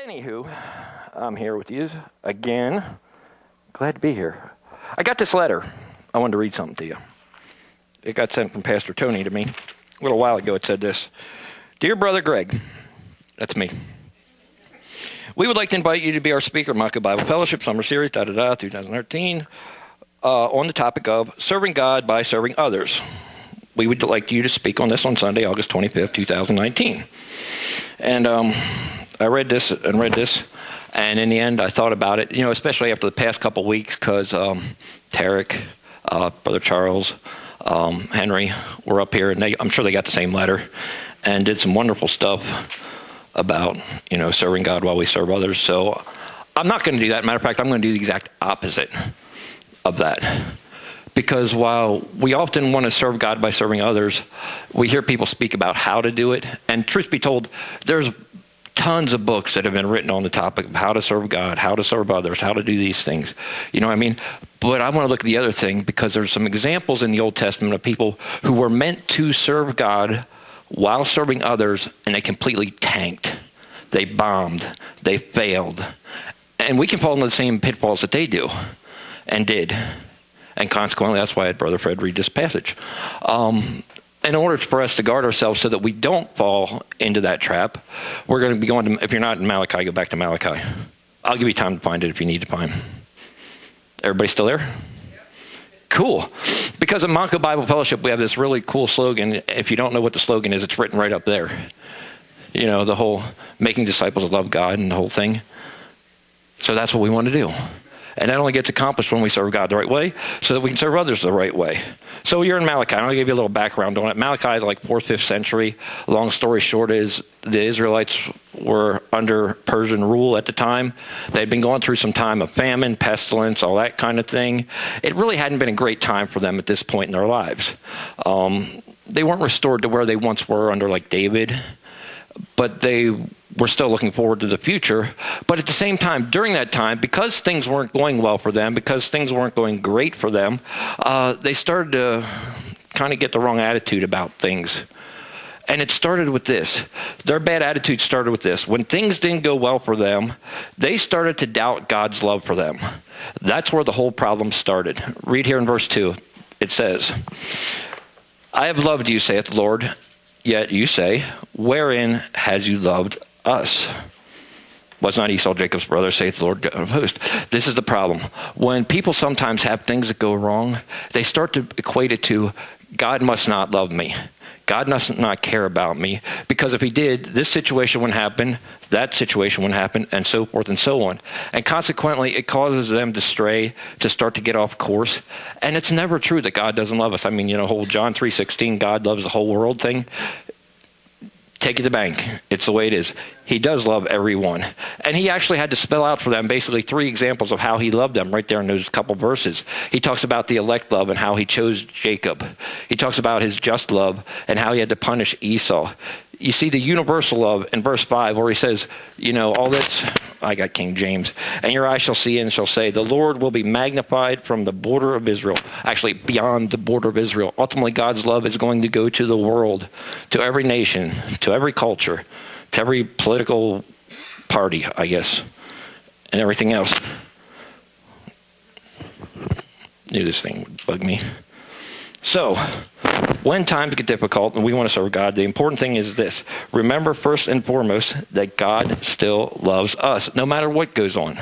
Anywho, I'm here with you again. Glad to be here. I got this letter. I wanted to read something to you. It got sent from Pastor Tony to me. A little while ago it said this. Dear Brother Greg, that's me. We would like to invite you to be our speaker at Montco Bible Fellowship Summer Series, 2013, on the topic of serving God by serving others. We would like you to speak on this on Sunday, August 25th, 2019. And I read this, and in the end, I thought about it, especially after the past couple weeks, because Tarek, Brother Charles, Henry were up here, and I'm sure they got the same letter, and did some wonderful stuff about, serving God while we serve others. So I'm not going to do that. Matter of fact, I'm going to do the exact opposite of that. Because while we often want to serve God by serving others, we hear people speak about how to do it. And truth be told, there's tons of books that have been written on the topic of how to serve God, how to serve others, how to do these things. You know what I mean? But I want to look at the other thing, because there's some examples in the Old Testament of people who were meant to serve God while serving others, and they completely tanked. They bombed. They failed. And we can fall into the same pitfalls that they do and did. And consequently, that's why I had Brother Fred read this passage. In order for us to guard ourselves so that we don't fall into that trap, we're going to be going to, if you're not in Malachi, go back to Malachi. I'll give you time to find it if you need time. Everybody still there? Cool. Because at Montco Bible Fellowship, we have this really cool slogan. If you don't know what the slogan is, it's written right up there. The whole making disciples love God and the whole thing. So that's what we want to do. And that only gets accomplished when we serve God the right way, so that we can serve others the right way. So you're in Malachi. I'll give you a little background on it. Malachi is like 4th, 5th century. Long story short is the Israelites were under Persian rule at the time. They'd been going through some time of famine, pestilence, all that kind of thing. It really hadn't been a great time for them at this point in their lives. They weren't restored to where they once were under like David, but they were still looking forward to the future. But at the same time, during that time, because things weren't going well for them, because things weren't going great for them, they started to kind of get the wrong attitude about things. And it started with this. Their bad attitude started with this. When things didn't go well for them, they started to doubt God's love for them. That's where the whole problem started. Read here in verse 2. It says, I have loved you, saith the Lord. Yet you say, wherein has you loved us? Was not Esau Jacob's brother, saith the Lord God of hosts. This is the problem. When people sometimes have things that go wrong, they start to equate it to, God must not love me. God must not care about me, because if he did, this situation wouldn't happen, that situation wouldn't happen, and so forth and so on. And consequently, it causes them to stray, to start to get off course. And it's never true that God doesn't love us. I mean, whole John 3:16, God loves the whole world thing. Take it to the bank. It's the way it is. He does love everyone. And he actually had to spell out for them basically 3 examples of how he loved them right there in those couple verses. He talks about the elect love and how he chose Jacob. He talks about his just love and how he had to punish Esau. You see the universal love in verse 5 where he says, all that's, I got King James, and your eyes shall see and shall say, the Lord will be magnified from the border of Israel. Actually, beyond the border of Israel. Ultimately, God's love is going to go to the world, to every nation, to every culture, to every political party, I guess, and everything else. Knew this thing would bug me. So, when times get difficult and we want to serve God, the important thing is this. Remember first and foremost that God still loves us, no matter what goes on.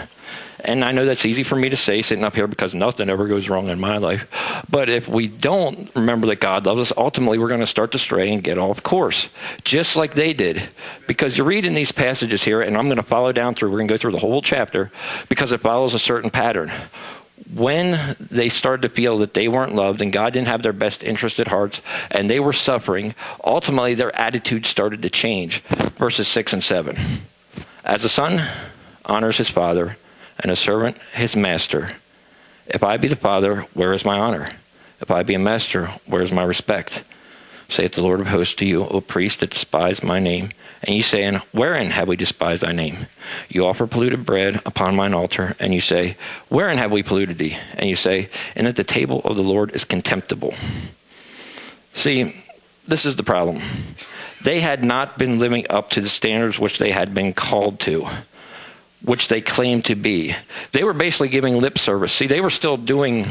And I know that's easy for me to say sitting up here because nothing ever goes wrong in my life. But if we don't remember that God loves us, ultimately we're going to start to stray and get off course, just like they did. Because you read in these passages here, and I'm going to follow down through, we're going to go through the whole chapter because it follows a certain pattern. When they started to feel that they weren't loved and God didn't have their best interest at heart and they were suffering, ultimately their attitude started to change. Verses 6 and 7. As a son honors his father and a servant his master, if I be the father, where is my honor? If I be a master, where is my respect? Saith the Lord of hosts to you, O priest that despise my name. And ye say, wherein have we despised thy name? You offer polluted bread upon mine altar, and you say, wherein have we polluted thee? And you say, and that the table of the Lord is contemptible. See, this is the problem. They had not been living up to the standards which they had been called to. which they claimed to be. They were basically giving lip service. See, they were still doing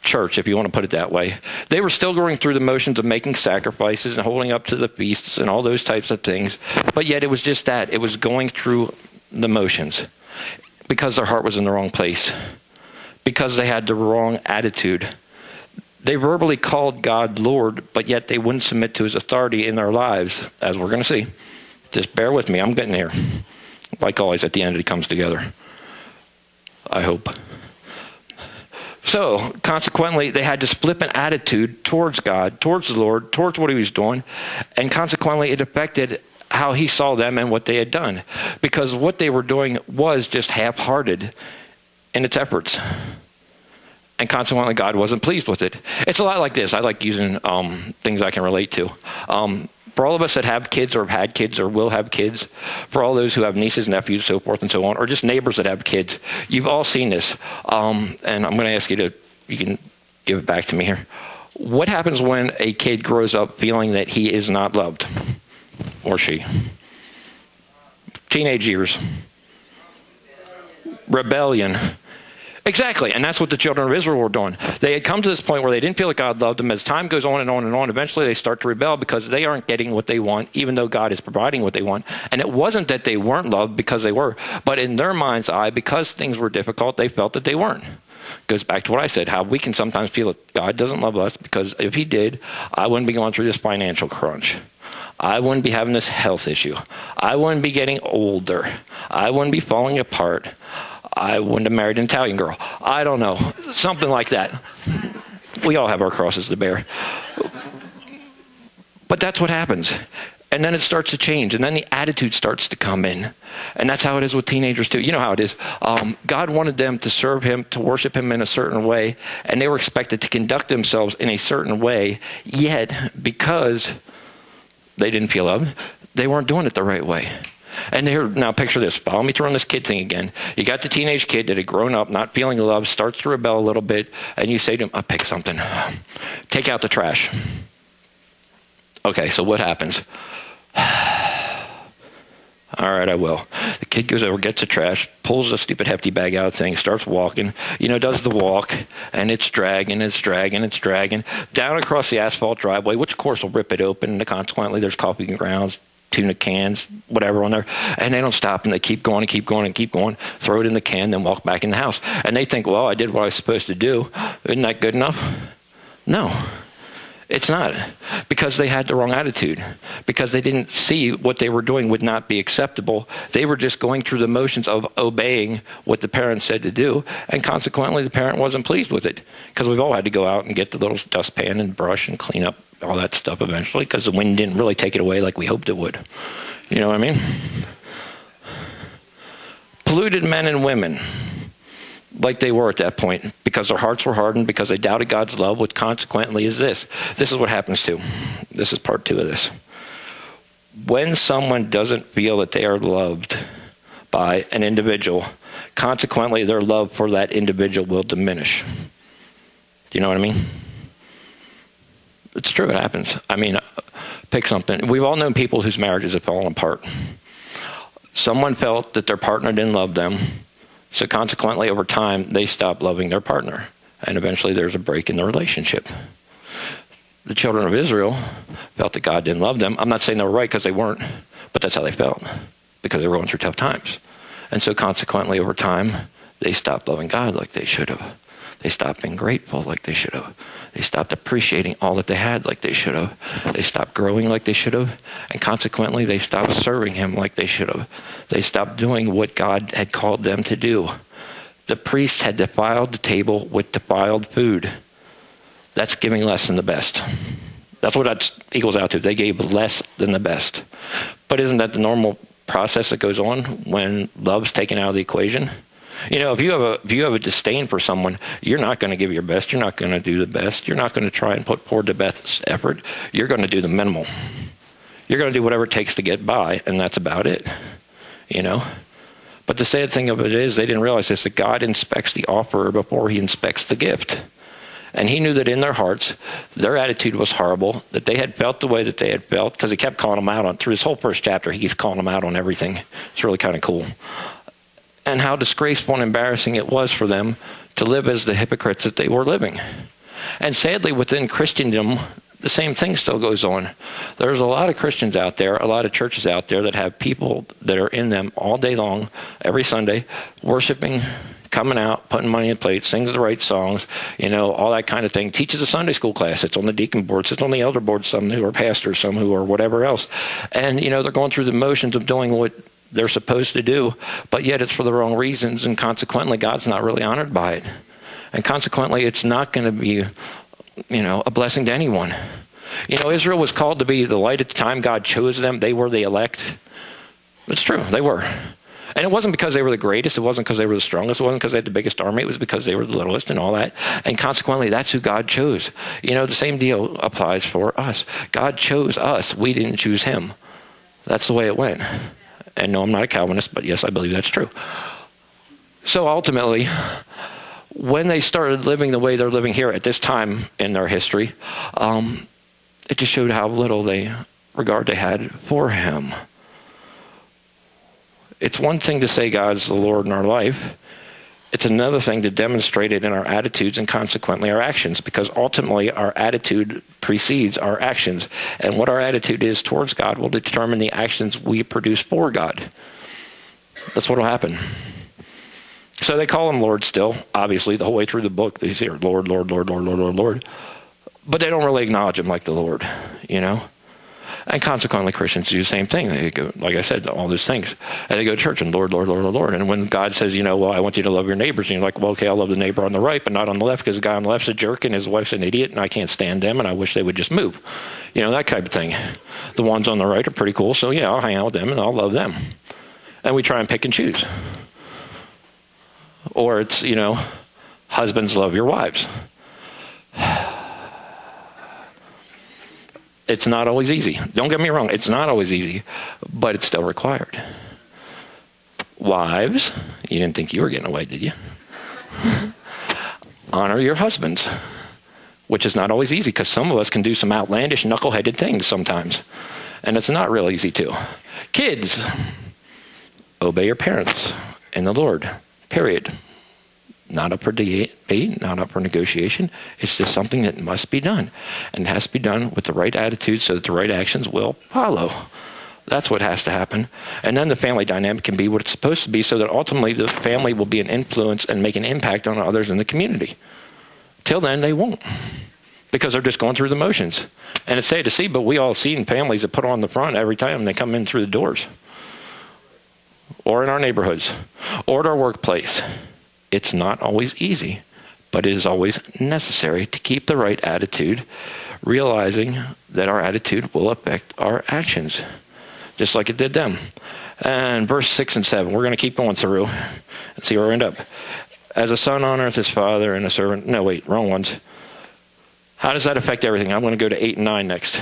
church, if you want to put it that way. They were still going through the motions of making sacrifices and holding up to the feasts and all those types of things. But yet it was just that. It was going through the motions because their heart was in the wrong place, because they had the wrong attitude. They verbally called God Lord, but yet they wouldn't submit to his authority in their lives, as we're going to see. Just bear with me. I'm getting here. Like always, at the end, it comes together. I hope. So, consequently, they had this flippant attitude towards God, towards the Lord, towards what he was doing, and consequently, it affected how he saw them and what they had done. Because what they were doing was just half-hearted in its efforts. And consequently, God wasn't pleased with it. It's a lot like this. I like using things I can relate to. For all of us that have kids or have had kids or will have kids, for all those who have nieces, nephews, so forth and so on, or just neighbors that have kids, you've all seen this. And I'm going to ask you can give it back to me here. What happens when a kid grows up feeling that he is not loved, or she? Teenage years. Rebellion. Exactly, and that's what the children of Israel were doing. They had come to this point where they didn't feel like God loved them. As time goes on and on and on, eventually they start to rebel because they aren't getting what they want, even though God is providing what they want. And it wasn't that they weren't loved, because they were. But in their mind's eye, because things were difficult, they felt that they weren't. Goes back to what I said, how we can sometimes feel that God doesn't love us, because if he did, I wouldn't be going through this financial crunch. I wouldn't be having this health issue. I wouldn't be getting older. I wouldn't be falling apart. I wouldn't have married an Italian girl. I don't know. Something like that. We all have our crosses to bear. But that's what happens. And then it starts to change. And then the attitude starts to come in. And that's how it is with teenagers too. You know how it is. God wanted them to serve him, to worship him in a certain way. And they were expected to conduct themselves in a certain way. Yet, because they didn't feel loved, they weren't doing it the right way. And here, now picture this. Follow me through on this kid thing again. You got the teenage kid that had grown up, not feeling love, starts to rebel a little bit, and you say to him, I'll pick something. Take out the trash. Okay, so what happens? All right, I will. The kid goes over, gets the trash, pulls the stupid hefty bag out of the thing, starts walking, does the walk, and it's dragging down across the asphalt driveway, which of course will rip it open, and consequently there's coffee grounds, tuna cans, whatever on there, and they don't stop, and they keep going, throw it in the can, then walk back in the house. And they think, well, I did what I was supposed to do. Isn't that good enough? No, it's not, because they had the wrong attitude, because they didn't see what they were doing would not be acceptable. They were just going through the motions of obeying what the parent said to do, and consequently the parent wasn't pleased with it, because we've all had to go out and get the little dustpan and brush and clean up all that stuff eventually, because the wind didn't really take it away like we hoped it would. You know what I mean? Polluted men and women, like they were at that point, because their hearts were hardened, because they doubted God's love, which consequently is this. This is what happens too. This is part 2 of this. When someone doesn't feel that they are loved by an individual, consequently their love for that individual will diminish. Do you know what I mean? It's true, it happens. I mean, pick something. We've all known people whose marriages have fallen apart. Someone felt that their partner didn't love them, so consequently, over time, they stopped loving their partner, and eventually there's a break in the relationship. The children of Israel felt that God didn't love them. I'm not saying they were right, because they weren't, but that's how they felt, because they were going through tough times. And so consequently, over time, they stopped loving God like they should have. They stopped being grateful like they should have. They stopped appreciating all that they had like they should have. They stopped growing like they should have. And consequently, they stopped serving him like they should have. They stopped doing what God had called them to do. The priest had defiled the table with defiled food. That's giving less than the best. That's what that equals out to. They gave less than the best. But isn't that the normal process that goes on when love's taken out of the equation? If you have a disdain for someone, you're not going to give your best. You're not going to do the best. You're not going to try and put forward the best effort. You're going to do the minimal. You're going to do whatever it takes to get by, and that's about it. But the sad thing of it is, they didn't realize this, that God inspects the offerer before he inspects the gift. And he knew that in their hearts, their attitude was horrible, that they had felt the way that they had felt, because he kept calling them out on, through this whole first chapter, he keeps calling them out on everything. It's really kind of cool. and how disgraceful and embarrassing it was for them to live as the hypocrites that they were living. And sadly, within Christendom, the same thing still goes on. There's a lot of Christians out there, a lot of churches out there that have people that are in them all day long, every Sunday, worshiping, coming out, putting money in plates, sings the right songs, all that kind of thing. Teaches a Sunday school class. Sits on the deacon board, sits on the elder board, some who are pastors, some who are whatever else. And, they're going through the motions of doing what they're supposed to do, but yet it's for the wrong reasons, and consequently, God's not really honored by it. And consequently, it's not going to be, a blessing to anyone. Israel was called to be the light at the time. God chose them. They were the elect. It's true. They were. And it wasn't because they were the greatest. It wasn't because they were the strongest. It wasn't because they had the biggest army. It was because they were the littlest and all that. And consequently, that's who God chose. The same deal applies for us. God chose us. We didn't choose him. That's the way it went. And no, I'm not a Calvinist, but yes, I believe that's true. So ultimately, when they started living the way they're living here at this time in their history, it just showed how little regard they had for him. It's one thing to say God's the Lord in our life. It's another thing to demonstrate it in our attitudes and consequently our actions, because ultimately our attitude precedes our actions. And what our attitude is towards God will determine the actions we produce for God. That's what will happen. So they call him Lord still, obviously, the whole way through the book. They say, Lord, Lord, Lord, Lord, Lord, Lord, Lord. But they don't really acknowledge him like the Lord, And consequently, Christians do the same thing. They go, like I said, all those things. And they go to church and Lord, Lord, Lord, Lord, Lord. And when God says, well, I want you to love your neighbors. And you're like, well, okay, I'll love the neighbor on the right, but not on the left, because the guy on the left's a jerk and his wife's an idiot and I can't stand them and I wish they would just move. That type of thing. The ones on the right are pretty cool. So yeah, I'll hang out with them and I'll love them. And we try and pick and choose. Or it's, husbands love your wives. It's not always easy. Don't get me wrong. It's not always easy, but it's still required. Wives, you didn't think you were getting away, did you? Honor your husbands, which is not always easy, because some of us can do some outlandish, knuckleheaded things sometimes, and it's not real easy to. Kids, obey your parents in the Lord, period. Not up for debate, not up for negotiation. It's just something that must be done. And it has to be done with the right attitude so that the right actions will follow. That's what has to happen. And then the family dynamic can be what it's supposed to be, so that ultimately the family will be an influence and make an impact on others in the community. Till then, they won't, because they're just going through the motions. And it's sad to see, but we all see in families that put on the front every time they come in through the doors. Or in our neighborhoods. Or at our workplace. It's not always easy, but it is always necessary to keep the right attitude, realizing that our attitude will affect our actions, just like it did them. And verse 6 and 7, we're going to keep going through and see where we end up. As a son honoreth his father, and a servant... No, wait, wrong ones. How does that affect everything? I'm going to go to 8 and 9 next.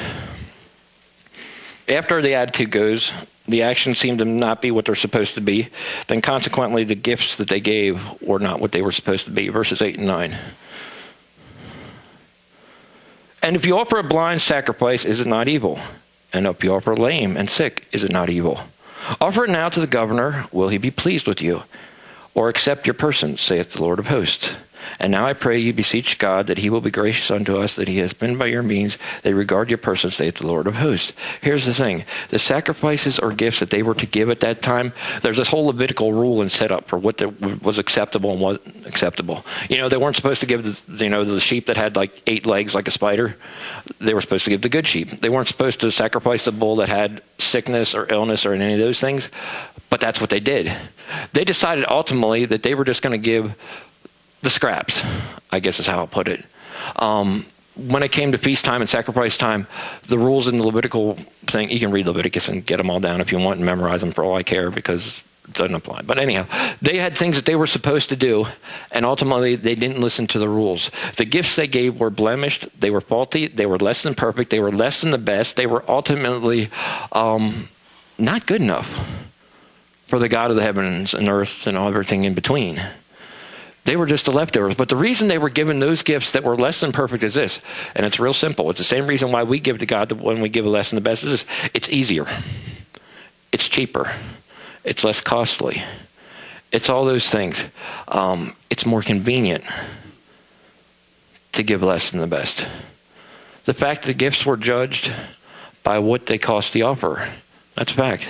After the attitude goes, the actions seem to not be what they're supposed to be, then consequently the gifts that they gave were not what they were supposed to be. Verses 8 and 9. And if you offer a blind sacrifice, is it not evil? And if you offer lame and sick, is it not evil? Offer it now to the governor, will he be pleased with you? Or accept your person, saith the Lord of hosts. And now I pray you beseech God that he will be gracious unto us, that he has been by your means, they regard your person, saith the Lord of hosts. Here's the thing. The sacrifices or gifts that they were to give at that time, there's this whole Levitical rule and setup for what was acceptable and wasn't acceptable. They weren't supposed to give the sheep that had like 8 legs like a spider. They were supposed to give the good sheep. They weren't supposed to sacrifice the bull that had sickness or illness or any of those things, but that's what they did. They decided ultimately that they were just going to give the scraps, I guess is how I'll put it. When it came to feast time and sacrifice time, the rules in the Levitical thing, you can read Leviticus and get them all down if you want and memorize them for all I care, because it doesn't apply. But anyhow, they had things that they were supposed to do, and ultimately they didn't listen to the rules. The gifts they gave were blemished, they were faulty, they were less than perfect, they were less than the best, they were ultimately not good enough for the God of the heavens and earth and everything in between. They were just the leftovers. But the reason they were given those gifts that were less than perfect is this, and it's real simple. It's the same reason why we give to God when we give a less than the best is this. It's easier. It's cheaper. It's less costly. It's all those things. It's more convenient to give less than the best. The fact that the gifts were judged by what they cost the offerer. That's a fact.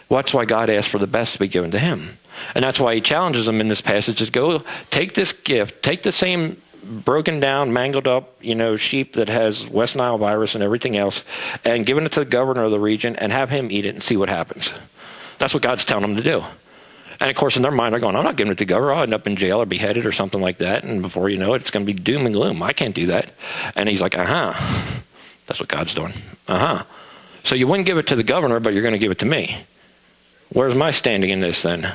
Well, that's why God asked for the best to be given to him. And that's why he challenges them in this passage is go take this gift, take the same broken down, mangled up, sheep that has West Nile virus and everything else, and give it to the governor of the region and have him eat it and see what happens. That's what God's telling them to do. And of course, in their mind, they're going, I'm not giving it to the governor. I'll end up in jail or beheaded or something like that. And before you know it, it's going to be doom and gloom. I can't do that. And he's like, That's what God's doing. So you wouldn't give it to the governor, but you're going to give it to me. Where's my standing in this then?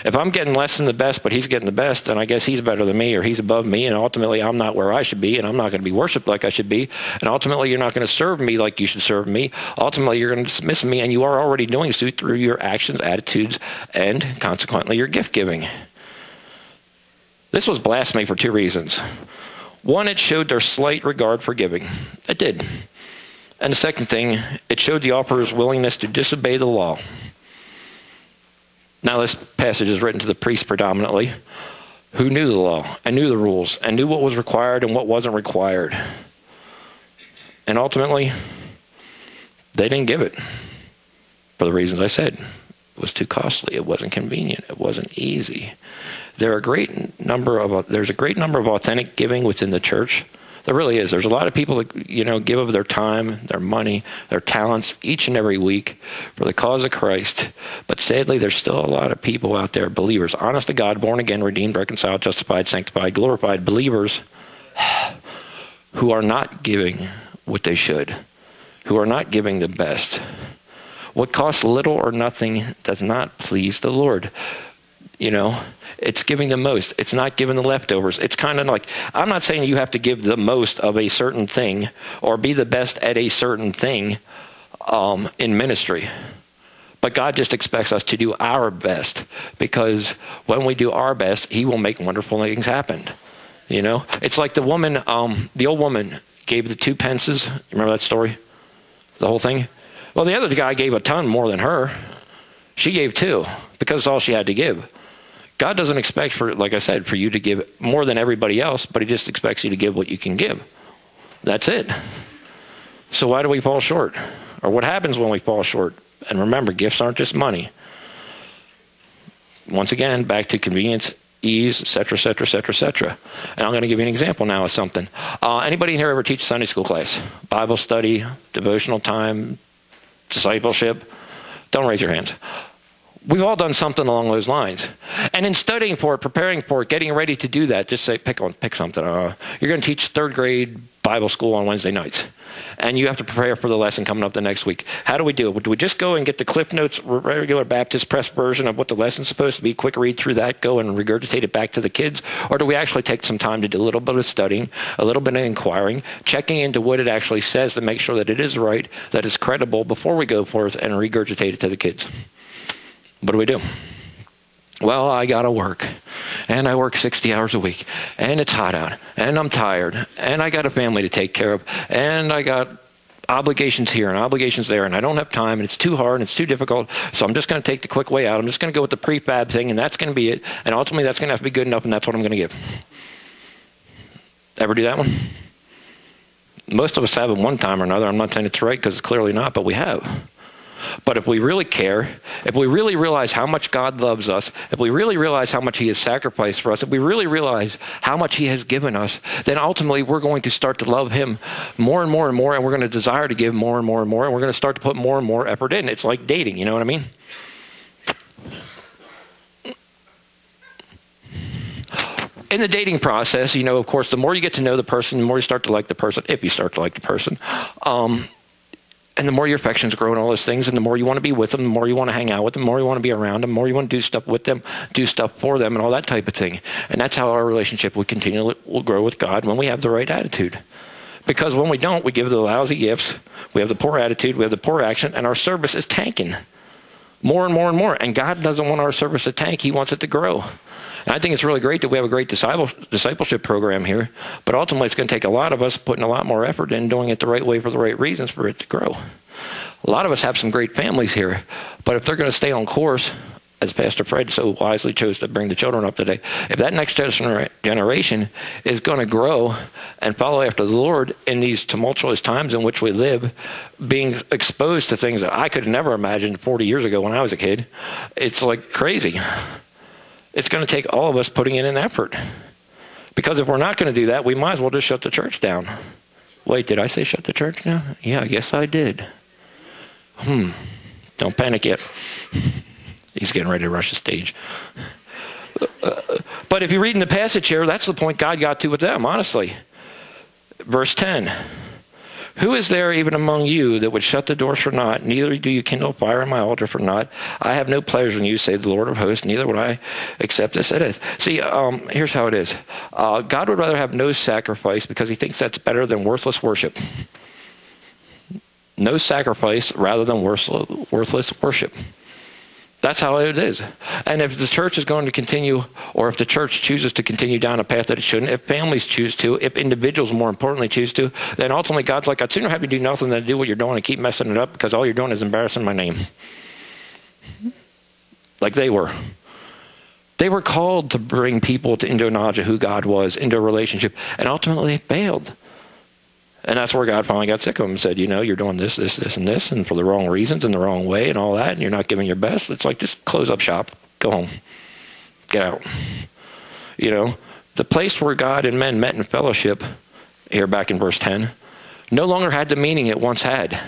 If I'm getting less than the best, but he's getting the best, then I guess he's better than me or he's above me, and ultimately I'm not where I should be, and I'm not going to be worshipped like I should be, and ultimately you're not going to serve me like you should serve me. Ultimately you're going to dismiss me, and you are already doing so through your actions, attitudes, and consequently your gift giving. This was blasphemy for two reasons. One, it showed their slight regard for giving. It did. And the second thing, it showed the offerer's willingness to disobey the law. Now, this passage is written to the priests predominantly, who knew the law and knew the rules and knew what was required and what wasn't required. And ultimately, they didn't give it for the reasons I said. It was too costly. It wasn't convenient. It wasn't easy. There's a great number of authentic giving within the church. There really is. There's a lot of people that, give of their time, their money, their talents each and every week for the cause of Christ. But sadly, there's still a lot of people out there, believers, honest to God, born again, redeemed, reconciled, justified, sanctified, glorified believers who are not giving what they should, who are not giving the best. What costs little or nothing does not please the Lord. It's giving the most. It's not giving the leftovers. It's kind of like, I'm not saying you have to give the most of a certain thing or be the best at a certain thing in ministry. But God just expects us to do our best, because when we do our best, he will make wonderful things happen. It's like the woman, the old woman gave the 2 pences. You remember that story? The whole thing? Well, the other guy gave a ton more than her. She gave 2 because it's all she had to give. God doesn't expect, like I said, for you to give more than everybody else, but he just expects you to give what you can give. That's it. So why do we fall short? Or what happens when we fall short? And remember, gifts aren't just money. Once again, back to convenience, ease, etc., etc., etc., etc. And I'm going to give you an example now of something. Anybody in here ever teach Sunday school class? Bible study, devotional time, discipleship? Don't raise your hands. We've all done something along those lines. And in studying for it, preparing for it, getting ready to do that, just say, pick something. You're going to teach 3rd grade Bible school on Wednesday nights. And you have to prepare for the lesson coming up the next week. How do we do it? Do we just go and get the Cliff Notes, regular Baptist press version of what the lesson's supposed to be, quick read through that, go and regurgitate it back to the kids? Or do we actually take some time to do a little bit of studying, a little bit of inquiring, checking into what it actually says to make sure that it is right, that it's credible before we go forth and regurgitate it to the kids? What do we do? Well, I got to work, and I work 60 hours a week, and it's hot out, and I'm tired, and I got a family to take care of, and I got obligations here and obligations there, and I don't have time, and it's too hard, and it's too difficult, so I'm just going to take the quick way out. I'm just going to go with the prefab thing, and that's going to be it, and ultimately that's going to have to be good enough, and that's what I'm going to give. Ever do that one? Most of us have at one time or another. I'm not saying it's right, because it's clearly not, but we have. But if we really care, if we really realize how much God loves us, if we really realize how much he has sacrificed for us, if we really realize how much he has given us, then ultimately we're going to start to love him more and more and more, and we're going to desire to give more and more and more, and we're going to start to put more and more effort in. It's like dating, you know what I mean? In the dating process, of course, the more you get to know the person, the more you start to like the person, if you start to like the person, and the more your affections grow and all those things, and the more you want to be with them, the more you want to hang out with them, the more you want to be around them, the more you want to do stuff with them, do stuff for them, and all that type of thing. And that's how our relationship will grow with God, when we have the right attitude. Because when we don't, we give the lousy gifts, we have the poor attitude, we have the poor action, and our service is tanking more and more and more. And God doesn't want our service to tank. He wants it to grow. And I think it's really great that we have a great discipleship program here, but ultimately it's going to take a lot of us putting a lot more effort in doing it the right way for the right reasons for it to grow. A lot of us have some great families here, but if they're going to stay on course, as Pastor Fred so wisely chose to bring the children up today, if that next generation is going to grow and follow after the Lord in these tumultuous times in which we live, being exposed to things that I could have never imagined 40 years ago when I was a kid, it's like crazy. It's going to take all of us putting in an effort. Because if we're not going to do that, we might as well just shut the church down. Wait, did I say shut the church down? Yeah, I guess I did. Don't panic yet. He's getting ready to rush the stage. But if you read in the passage here, that's the point God got to with them, honestly. Verse 10. Who is there even among you that would shut the doors for naught? Neither do you kindle fire on my altar for naught. I have no pleasure in you, say the Lord of hosts. Neither would I accept this. It is. See, here's how it is. God would rather have no sacrifice because he thinks that's better than worthless worship. No sacrifice rather than worthless worship. That's how it is. And if the church is going to continue, or if the church chooses to continue down a path that it shouldn't, if families choose to, if individuals more importantly choose to, then ultimately God's like, I'd sooner have you do nothing than do what you're doing and keep messing it up because all you're doing is embarrassing my name. Like they were. They were called to bring people into a knowledge of who God was, into a relationship, and ultimately they failed. And that's where God finally got sick of them and said, you're doing this, and this, and for the wrong reasons and the wrong way and all that, and you're not giving your best. It's like, just close up shop, go home, get out. The place where God and men met in fellowship, here back in verse 10, no longer had the meaning it once had.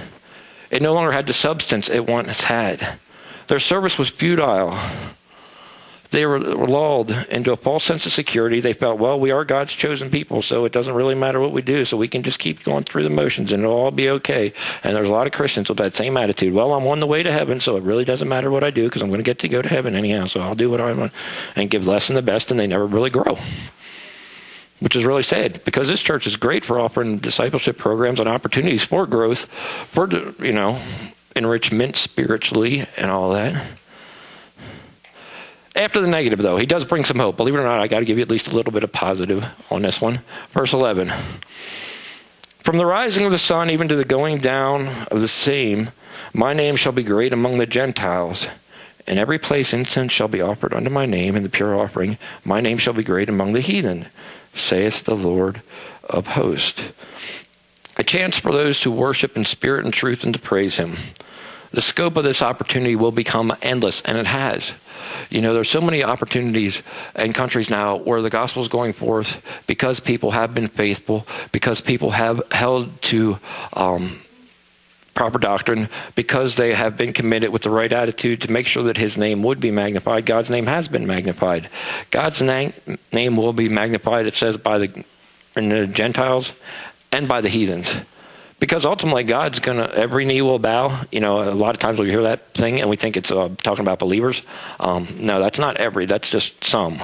It no longer had the substance it once had. Their service was futile. They were lulled into a false sense of security. They felt, well, we are God's chosen people, so it doesn't really matter what we do, so we can just keep going through the motions and it'll all be okay. And there's a lot of Christians with that same attitude. Well, I'm on the way to heaven, so it really doesn't matter what I do because I'm going to get to go to heaven anyhow, so I'll do what I want and give less than the best, and they never really grow. Which is really sad because this church is great for offering discipleship programs and opportunities for growth, for, enrichment spiritually and all that. After the negative, though, he does bring some hope. Believe it or not, I got to give you at least a little bit of positive on this one. Verse 11. From the rising of the sun even to the going down of the same, my name shall be great among the Gentiles. In every place incense shall be offered unto my name, and the pure offering. My name shall be great among the heathen, saith the Lord of hosts. A chance for those to worship in spirit and truth and to praise him. The scope of this opportunity will become endless, and it has. There's so many opportunities in countries now where the gospel is going forth because people have been faithful, because people have held to proper doctrine, because they have been committed with the right attitude to make sure that his name would be magnified. God's name has been magnified. God's name will be magnified, it says, in the Gentiles and by the heathens. Because ultimately, God's every knee will bow. A lot of times we hear that thing and we think it's talking about believers. No, that's not every, that's just some.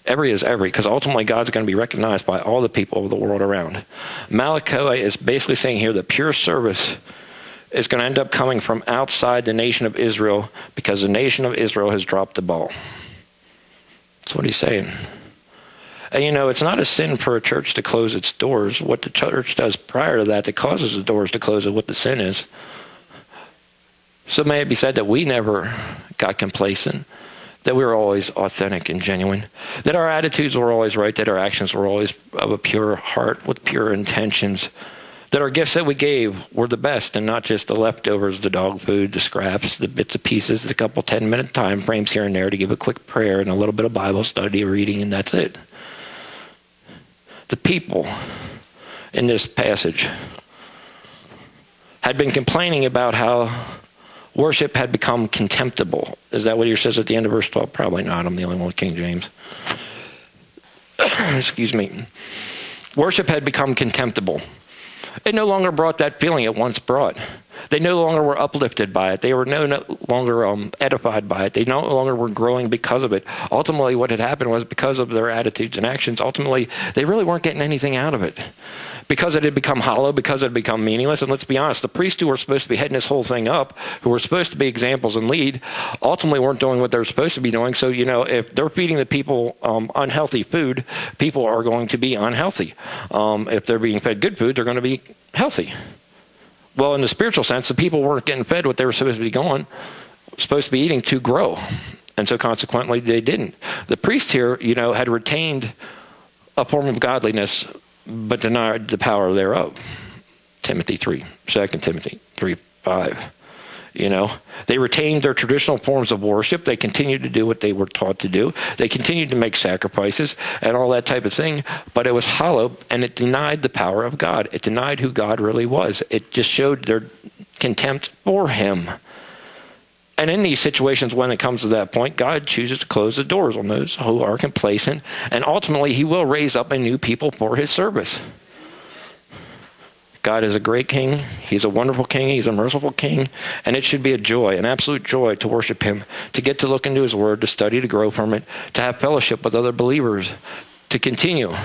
Every is every, because ultimately God's going to be recognized by all the people of the world around. Malachi is basically saying here that pure service is going to end up coming from outside the nation of Israel because the nation of Israel has dropped the ball. That's what he's saying. And it's not a sin for a church to close its doors. What the church does prior to that causes the doors to close is what the sin is. So may it be said that we never got complacent, that we were always authentic and genuine, that our attitudes were always right, that our actions were always of a pure heart with pure intentions, that our gifts that we gave were the best and not just the leftovers, the dog food, the scraps, the bits and pieces, the couple 10-minute time frames here and there to give a quick prayer and a little bit of Bible study, reading, and that's it. The people in this passage had been complaining about how worship had become contemptible. Is that what he says at the end of verse 12? Probably not. I'm the only one with King James. Excuse me. Worship had become contemptible. It no longer brought that feeling it once brought. They no longer were uplifted by it. They were no longer edified by it. They no longer were growing because of it. Ultimately, what had happened was because of their attitudes and actions, ultimately, they really weren't getting anything out of it. Because it had become hollow, because it had become meaningless. And let's be honest, the priests who were supposed to be heading this whole thing up, who were supposed to be examples and lead, ultimately weren't doing what they were supposed to be doing. So, if they're feeding the people unhealthy food, people are going to be unhealthy. If they're being fed good food, they're going to be healthy. Well, in the spiritual sense, the people weren't getting fed what they were supposed to be eating to grow. And so consequently, they didn't. The priest here, had retained a form of godliness, but denied the power thereof. Timothy 3, 2 Timothy 3:5. They retained their traditional forms of worship. They continued to do what they were taught to do. They continued to make sacrifices and all that type of thing, but it was hollow, and it denied the power of God. It denied who God really was. It just showed their contempt for him. And in these situations, when it comes to that point, God chooses to close the doors on those who are complacent, and ultimately he will raise up a new people for his service. God is a great king. He's a wonderful king. He's a merciful king. And it should be a joy, an absolute joy to worship him, to get to look into his word, to study, to grow from it, to have fellowship with other believers, to continue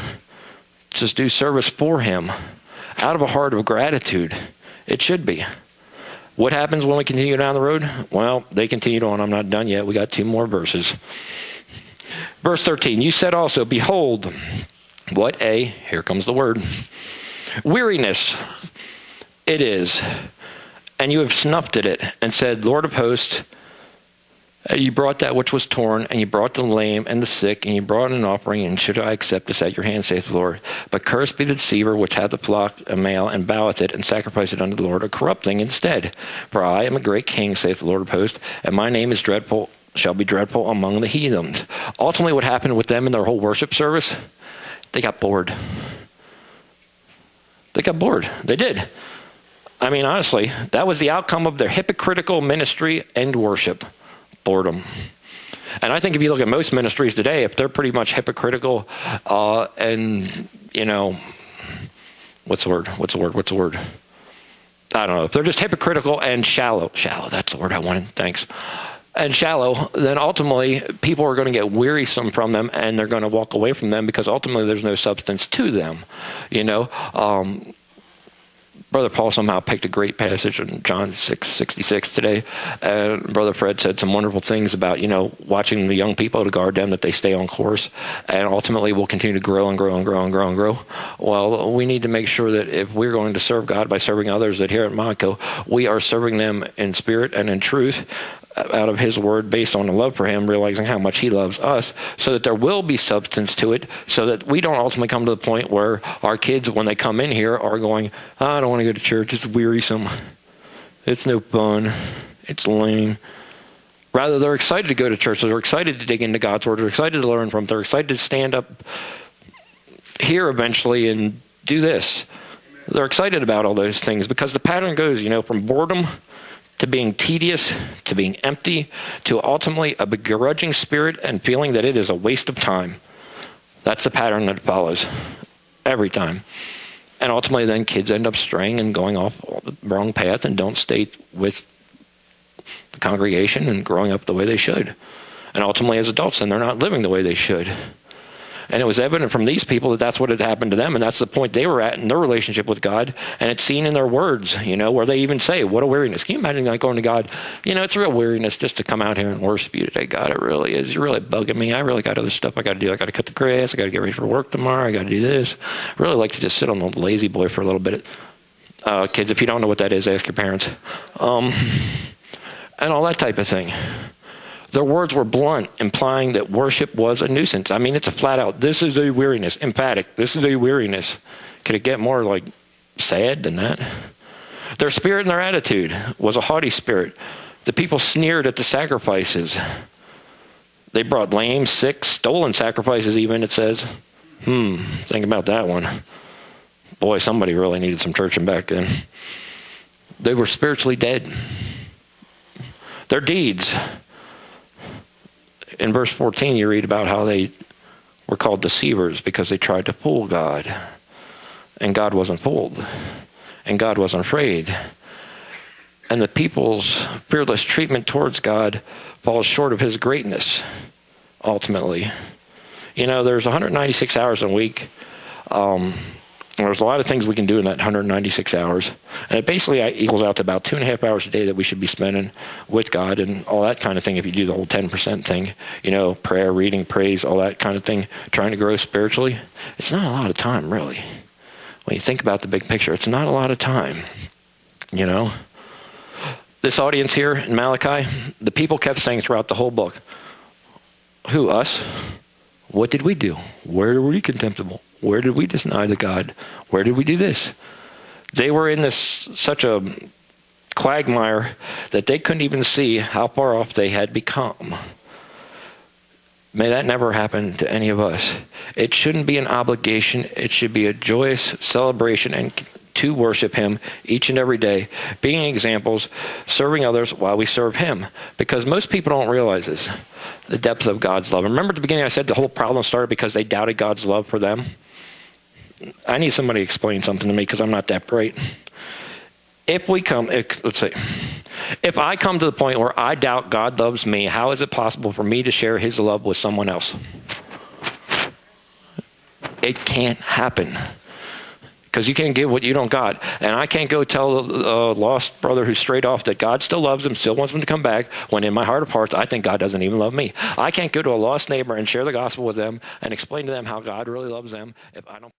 to do service for him out of a heart of gratitude. It should be. What happens when we continue down the road? Well, they continued on. I'm not done yet. We got 2 more verses. Verse 13, you said also, behold, here comes the word, weariness it is, and you have snuffed at it, and said, Lord of hosts, you brought that which was torn, and you brought the lame and the sick, and you brought an offering, and should I accept this at your hand, saith the Lord? But cursed be the deceiver which hath the flock a male, and boweth it, and sacrificeth it unto the Lord a corrupt thing instead. For I am a great king, saith the Lord of hosts, and my name is dreadful, shall be dreadful among the heathens. Ultimately, what happened with them in their whole worship service? They got bored. They got bored. They did. I mean, honestly, that was the outcome of their hypocritical ministry and worship. Boredom. And I think if you look at most ministries today, if they're pretty much hypocritical and, what's the word? I don't know. If they're just hypocritical and shallow, that's the word I wanted. Thanks. And shallow, then ultimately people are going to get wearisome from them, and they're going to walk away from them because ultimately there's no substance to them. Brother Paul somehow picked a great passage in John 6:66 today. And Brother Fred said some wonderful things about, watching the young people to guard them, that they stay on course. And ultimately we'll continue to grow and grow and grow and grow and grow. Well, we need to make sure that if we're going to serve God by serving others, that here at Montco, we are serving them in spirit and in truth, out of his word, based on a love for him, realizing how much he loves us, so that there will be substance to it, so that we don't ultimately come to the point where our kids, when they come in here, are going, I don't want to go to church, it's wearisome, it's no fun, it's lame. Rather, they're excited to go to church, they're excited to dig into God's word, they're excited to learn from it, they're excited to stand up here eventually and do this. They're excited about all those things, because the pattern goes, from boredom to being tedious, to being empty, to ultimately a begrudging spirit and feeling that it is a waste of time. That's the pattern that follows every time. And ultimately then kids end up straying and going off the wrong path and don't stay with the congregation and growing up the way they should. And ultimately as adults, then they're not living the way they should. And it was evident from these people that that's what had happened to them, and that's the point they were at in their relationship with God. And it's seen in their words, where they even say, what a weariness. Can you imagine going to God? It's a real weariness just to come out here and worship you today. God, it really is. You're really bugging me. I really got other stuff I got to do. I got to cut the grass. I got to get ready for work tomorrow. I got to do this. I really like to just sit on the lazy boy for a little bit. Kids, if you don't know what that is, ask your parents. And all that type of thing. Their words were blunt, implying that worship was a nuisance. I mean, it's a flat out, this is a weariness, emphatic, this is a weariness. Could it get more sad than that? Their spirit and their attitude was a haughty spirit. The people sneered at the sacrifices. They brought lame, sick, stolen sacrifices even, it says. Think about that one. Boy, somebody really needed some churching back then. They were spiritually dead. Their deeds. In verse 14, you read about how they were called deceivers because they tried to fool God. And God wasn't fooled. And God wasn't afraid. And the people's fearless treatment towards God falls short of his greatness, ultimately. There's 196 hours in a week. There's a lot of things we can do in that 196 hours. And it basically equals out to about 2.5 hours a day that we should be spending with God and all that kind of thing if you do the whole 10% thing. Prayer, reading, praise, all that kind of thing, trying to grow spiritually. It's not a lot of time, really. When you think about the big picture, it's not a lot of time. This audience here in Malachi, the people kept saying throughout the whole book, Who, us? What did we do? Where were we contemptible? Where did we deny the God? Where did we do this? They were in such a quagmire that they couldn't even see how far off they had become. May that never happen to any of us. It shouldn't be an obligation. It should be a joyous celebration and to worship him each and every day, being examples, serving others while we serve him. Because most people don't realize this, the depth of God's love. Remember at the beginning I said the whole problem started because they doubted God's love for them? I need somebody to explain something to me because I'm not that bright. If I come to the point where I doubt God loves me, how is it possible for me to share his love with someone else? It can't happen. Because you can't give what you don't got. And I can't go tell a lost brother who's straight off that God still loves him, still wants him to come back, when in my heart of hearts, I think God doesn't even love me. I can't go to a lost neighbor and share the gospel with them and explain to them how God really loves them if I don't